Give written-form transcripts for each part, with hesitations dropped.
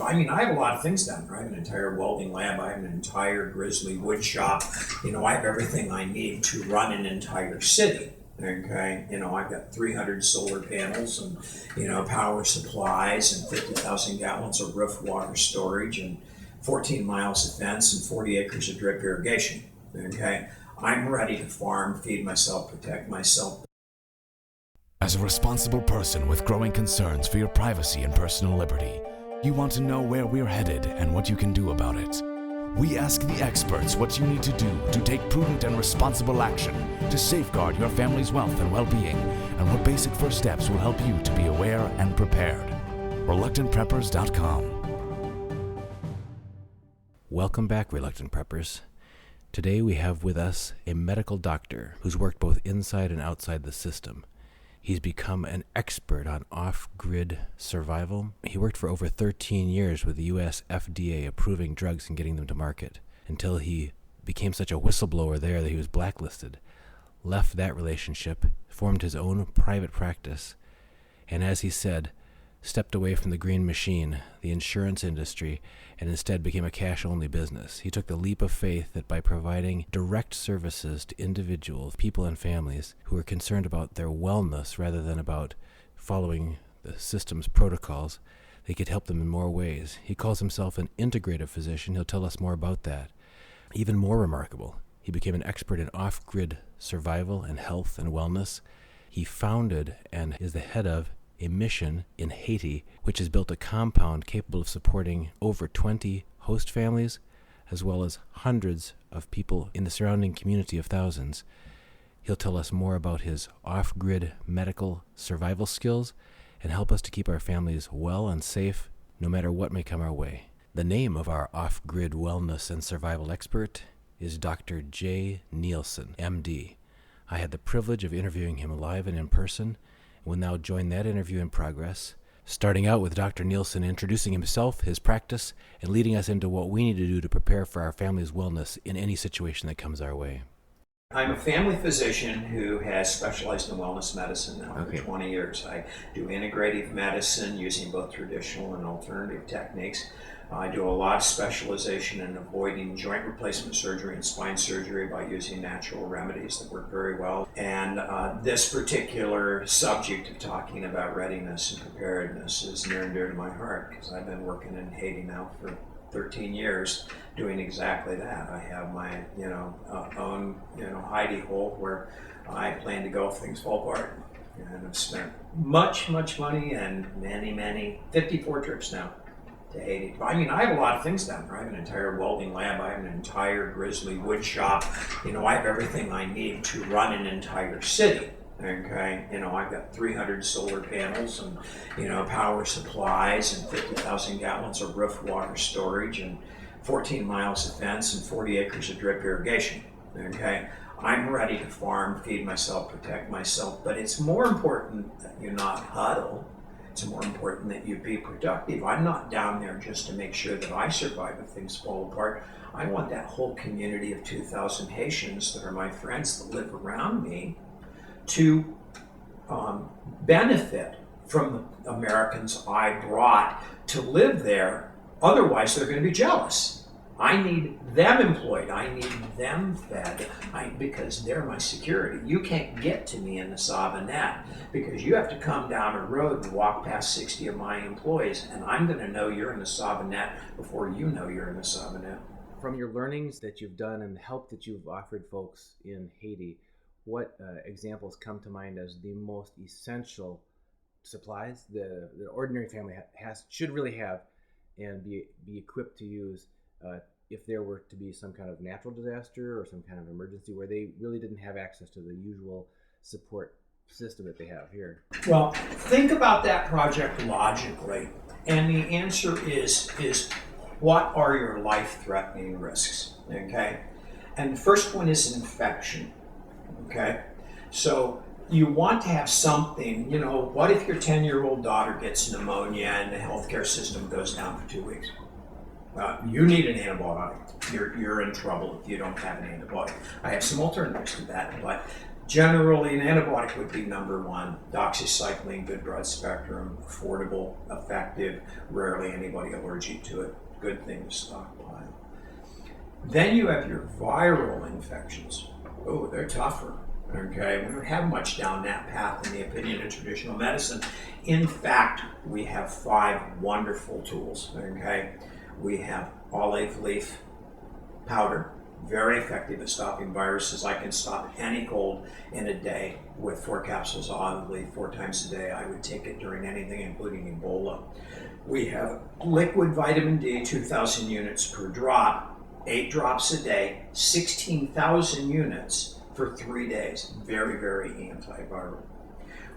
I mean, I have a lot of things down there. I have an entire welding lab. I have an entire grizzly wood shop. I have everything I need to run an entire city. Okay, I've got 300 solar panels and, power supplies and 50,000 gallons of roof water storage and 14 miles of fence and 40 acres of drip irrigation. Okay, I'm ready to farm, feed myself, protect myself. As a responsible person with growing concerns for your privacy and personal liberty, you want to know where we're headed and what you can do about it. We ask the experts what you need to do to take prudent and responsible action to safeguard your family's wealth and well-being, and what basic first steps will help you to be aware and prepared. ReluctantPreppers.com. Welcome back, Reluctant Preppers. Today we have with us a medical doctor who's worked both inside and outside the system. He's become an expert on off-grid survival. He worked for over 13 years with the U.S. FDA approving drugs and getting them to market until he became such a whistleblower there that he was blacklisted, left that relationship, formed his own private practice, and as he said, stepped away from the green machine, the insurance industry, and instead became a cash-only business. He took the leap of faith that by providing direct services to individuals, people, and families who are concerned about their wellness rather than about following the system's protocols, they could help them in more ways. He calls himself an integrative physician. He'll tell us more about that. Even more remarkable, he became an expert in off-grid survival and health and wellness. He founded and is the head of a mission in Haiti, which has built a compound capable of supporting over 20 host families, as well as hundreds of people in the surrounding community of thousands. He'll tell us more about his off-grid medical survival skills and help us to keep our families well and safe no matter what may come our way. The name of our off-grid wellness and survival expert is Dr. J. Nielsen, MD. I had the privilege of interviewing him live and in person. We'll now join that interview in progress, starting out with Dr. Nielsen introducing himself, his practice, and leading us into what we need to do to prepare for our family's wellness in any situation that comes our way. I'm a family physician who has specialized in wellness medicine now for 20 years. I do integrative medicine using both traditional and alternative techniques. I do a lot of specialization in avoiding joint replacement surgery and spine surgery by using natural remedies that work very well. And this particular subject of talking about readiness and preparedness is near and dear to my heart because I've been working in Haiti now for 13 years doing exactly that. I have my own hidey hole where I plan to go if things fall apart. And I've spent much money and many 54 trips now to Haiti. I mean, I have a lot of things down there. I have an entire welding lab. I have an entire grizzly wood shop. I have everything I need to run an entire city. Okay, I've got 300 solar panels and, power supplies and 50,000 gallons of roof water storage and 14 miles of fence and 40 acres of drip irrigation. Okay, I'm ready to farm, feed myself, protect myself, but it's more important that you not huddle. It's more important that you be productive. I'm not down there just to make sure that I survive if things fall apart. I want that whole community of 2,000 Haitians that are my friends that live around me to benefit from the Americans I brought to live there. Otherwise, they're going to be jealous. I need them employed. I need them fed because they're my security. You can't get to me in the Savanette because you have to come down a road and walk past 60 of my employees, and I'm going to know you're in the Savanette before you know you're in the Savanette. From your learnings that you've done and the help that you've offered folks in Haiti, what examples come to mind as the most essential supplies the ordinary family should really have and be equipped to use if there were to be some kind of natural disaster or some kind of emergency where they really didn't have access to the usual support system that they have here? Well, think about that project logically, and the answer is what are your life-threatening risks, okay? And the first one is infection, okay? So you want to have something, what if your 10-year-old daughter gets pneumonia and the healthcare system goes down for 2 weeks? You need an antibiotic. You're in trouble if you don't have an antibiotic. I have some alternatives to that, but Generally, an antibiotic would be number one. Doxycycline, good broad spectrum, affordable, effective, rarely anybody allergic to it. Good thing to stockpile. Then you have your viral infections. Oh, they're tougher. Okay, we don't have much down that path in the opinion of traditional medicine. In fact, we have 5 wonderful tools. Okay, we have olive leaf powder, very effective at stopping viruses. I can stop any cold in a day with 4 capsules of olive leaf 4 times a day. I would take it during anything, including Ebola. We have liquid vitamin D, 2,000 units per drop, 8 drops a day, 16,000 units for 3 days. Very, very antiviral.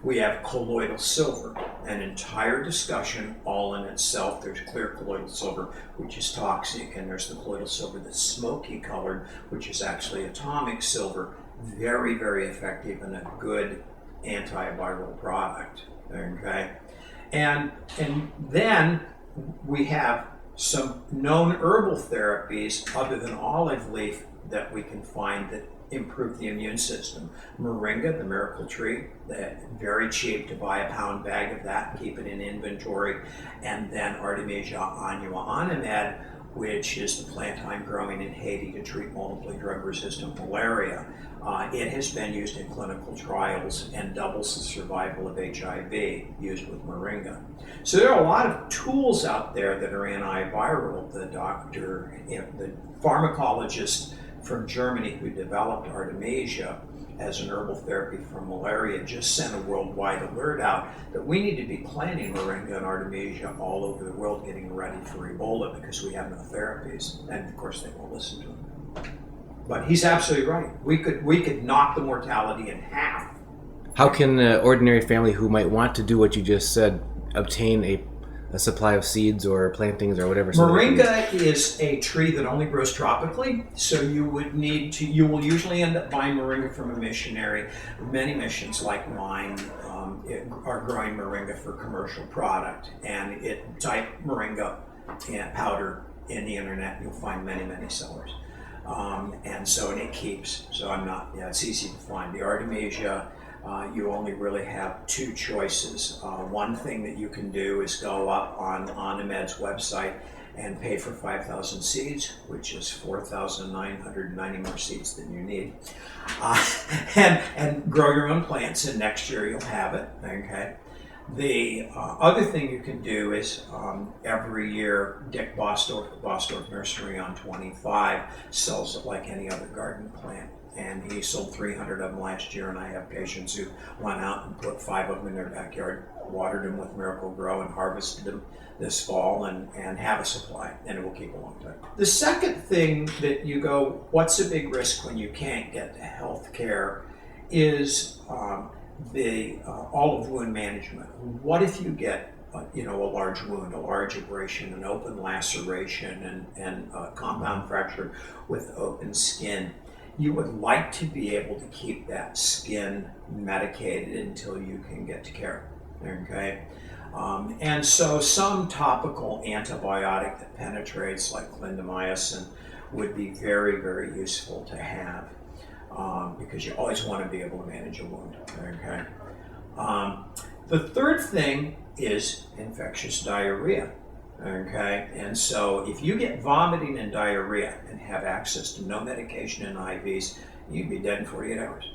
We have colloidal silver, an entire discussion all in itself. There's clear colloidal silver, which is toxic, and there's the colloidal silver that's smoky colored, which is actually atomic silver. Very, very effective and a good antiviral product. Okay, and then we have some known herbal therapies other than olive leaf that we can find that improve the immune system. Moringa, the miracle tree, very cheap to buy a pound bag of that and keep it in inventory. And then Artemisia annua animed, which is the plant I'm growing in Haiti to treat multiply drug-resistant malaria. It has been used in clinical trials and doubles the survival of HIV used with moringa. So there are a lot of tools out there that are antiviral. The pharmacologist from Germany who developed Artemisia as an herbal therapy for malaria just sent a worldwide alert out that we need to be planting moringa and Artemisia all over the world, getting ready for Ebola because we have no therapies. And of course they won't listen to him. But he's absolutely right. We could knock the mortality in half. How can an ordinary family who might want to do what you just said obtain a supply of seeds or plantings or whatever? Moringa is a tree that only grows tropically, so you will usually end up buying moringa from a missionary. Many missions like mine are growing moringa for commercial product, and type moringa powder in the internet, you'll find many, many sellers. And it keeps, it's easy to find. The Artemisia, you only really have 2 choices. One thing that you can do is go up on Animed's website and pay for 5,000 seeds, which is 4,990 more seeds than you need, and grow your own plants, and next year you'll have it, okay? The other thing you can do is every year Dick Bosdorf Nursery on 25 sells it like any other garden plant. And he sold 300 of them last year, and I have patients who went out and put 5 of them in their backyard, watered them with Miracle Grow, and harvested them this fall and have a supply, and it will keep a long time. The second thing that you go, what's a big risk when you can't get to health care, is the all of wound management. What if you get a large wound, a large abrasion, an open laceration, and a compound fracture with open skin? You would like to be able to keep that skin medicated until you can get to care, okay? And so some topical antibiotic that penetrates, like clindamycin, would be very, very useful to have because you always want to be able to manage a wound, okay? The third thing is infectious diarrhea. Okay, and so if you get vomiting and diarrhea and have access to no medication and IVs, you'd be dead in 48 hours.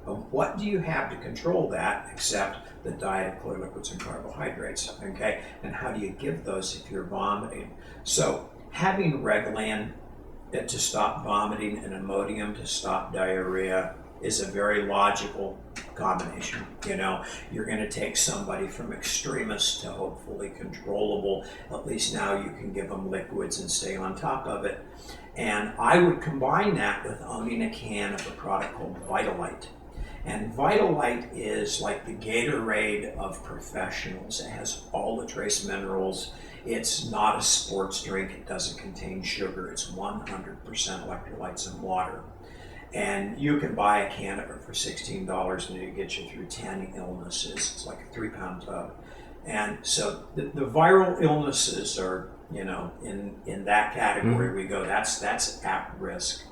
But what do you have to control that except the diet of clear liquids and carbohydrates? Okay, and how do you give those if you're vomiting? So having Reglan to stop vomiting and Imodium to stop diarrhea is a very logical combination. You're going to take somebody from extremist to hopefully controllable. At least now you can give them liquids and stay on top of it. And I would combine that with owning a can of a product called Vitalite. And Vitalite is like the Gatorade of professionals. It has all the trace minerals. It's not a sports drink. It doesn't contain sugar. It's 100% electrolytes and water. And you can buy a can of it for $16 and it gets you through 10 illnesses. It's like a 3-pound tub. And so the viral illnesses are, in that category we go, that's at risk.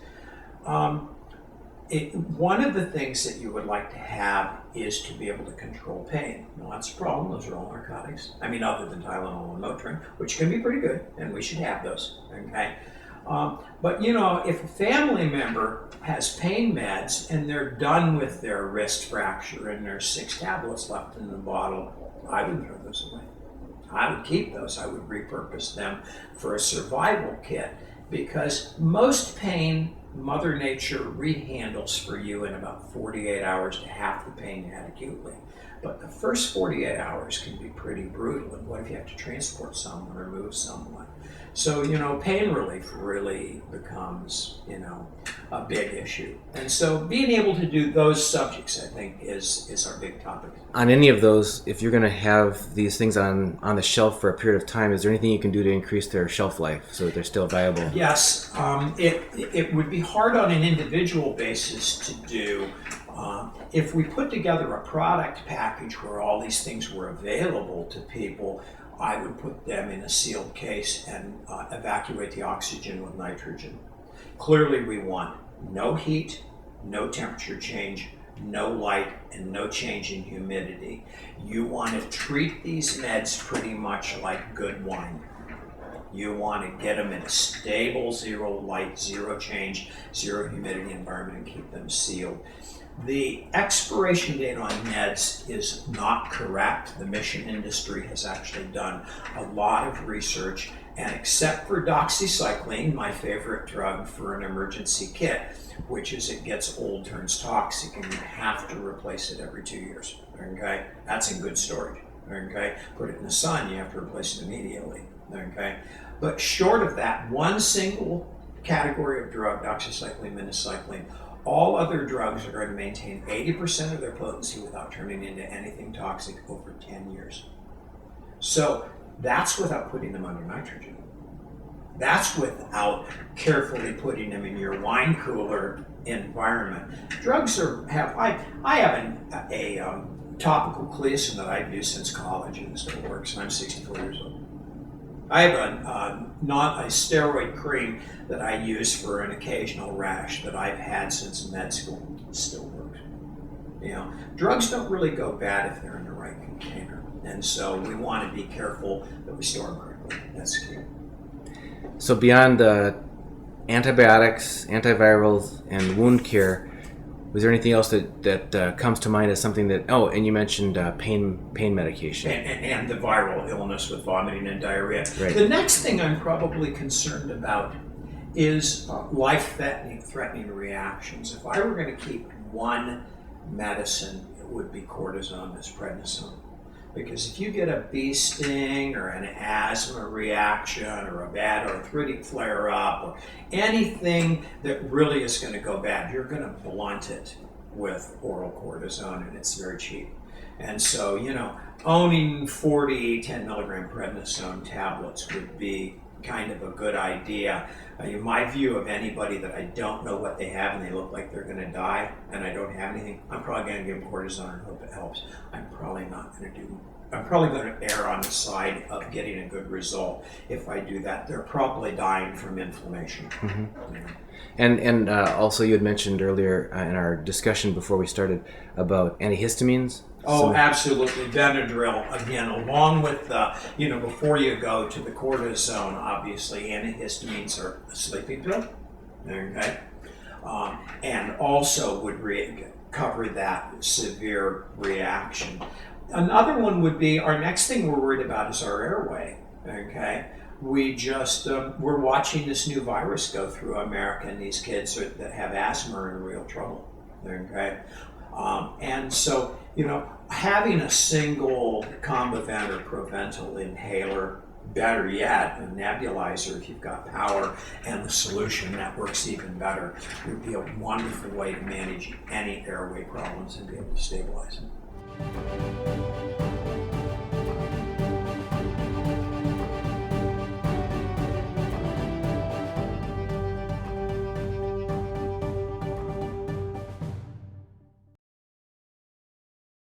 One of the things that you would like to have is to be able to control pain. Well, that's a problem. Those are all narcotics. I mean, other than Tylenol and Motrin, which can be pretty good, and we should have those, okay? But if a family member has pain meds and they're done with their wrist fracture and there's 6 tablets left in the bottle, I would throw those away. I would keep those. I would repurpose them for a survival kit, because most pain Mother Nature rehandles for you in about 48 hours to half the pain you had acutely. But the first 48 hours can be pretty brutal. And what if you have to transport someone or move someone? So, pain relief really becomes, a big issue. And so being able to do those subjects, I think, is our big topic. On any of those, if you're going to have these things on the shelf for a period of time, is there anything you can do to increase their shelf life so that they're still viable? Yes. It would be hard on an individual basis to do. If we put together a product package where all these things were available to people, I would put them in a sealed case and evacuate the oxygen with nitrogen. Clearly, we want no heat, no temperature change, no light, and no change in humidity. You want to treat these meds pretty much like good wine. You want to get them in a stable, 0 light, 0 change, 0 humidity environment and keep them sealed. The expiration date on meds is not correct. The mission industry has actually done a lot of research, and except for doxycycline, my favorite drug for an emergency kit, which is it gets old, turns toxic, and you have to replace it every 2 years. Okay, that's in good storage. Okay, put it in the sun, you have to replace it immediately. Okay, but short of that, one single category of drug, doxycycline, minocycline, all other drugs are going to maintain 80% of their potency without turning into anything toxic over 10 years. So that's without putting them under nitrogen. That's without carefully putting them in your wine cooler environment. Drugs I have a topical Cleocin that I've used since college and it still works, and I'm 64 years old. I have not a steroid cream that I use for an occasional rash that I've had since med school. It still works. Drugs don't really go bad if they're in the right container, and so we want to be careful that we store them correctly. That's key. So beyond antibiotics, antivirals, and wound care, was there anything else that comes to mind as something that? Oh, and you mentioned pain medication and the viral illness with vomiting and diarrhea. Right. The next thing I'm probably concerned about is life-threatening reactions. If I were going to keep one medicine, it would be cortisone, as prednisone. Because if you get a bee sting or an asthma reaction or a bad arthritic flare-up or anything that really is going to go bad, you're going to blunt it with oral cortisone, and it's very cheap. And so, owning 40 10 milligram prednisone tablets would be kind of a good idea. In my view of anybody that I don't know what they have and they look like they're going to die and I don't have anything, I'm probably going to give them cortisone and hope it helps. I'm probably going to err on the side of getting a good result. If I do that, they're probably dying from inflammation. Mm-hmm. And also you had mentioned earlier in our discussion before we started about antihistamines. Oh, absolutely. Benadryl, again, along with, before you go to the cortisone, obviously, antihistamines are a sleeping pill, okay? And also would cover that severe reaction. Another one would be, our next thing we're worried about is our airway, okay? We just, we're watching this new virus go through America, and these kids that have asthma are in real trouble, okay? And so, having a single Combivent or Proventil inhaler, better yet, a nebulizer if you've got power, and the solution that works even better, would be a wonderful way to manage any airway problems and be able to stabilize them.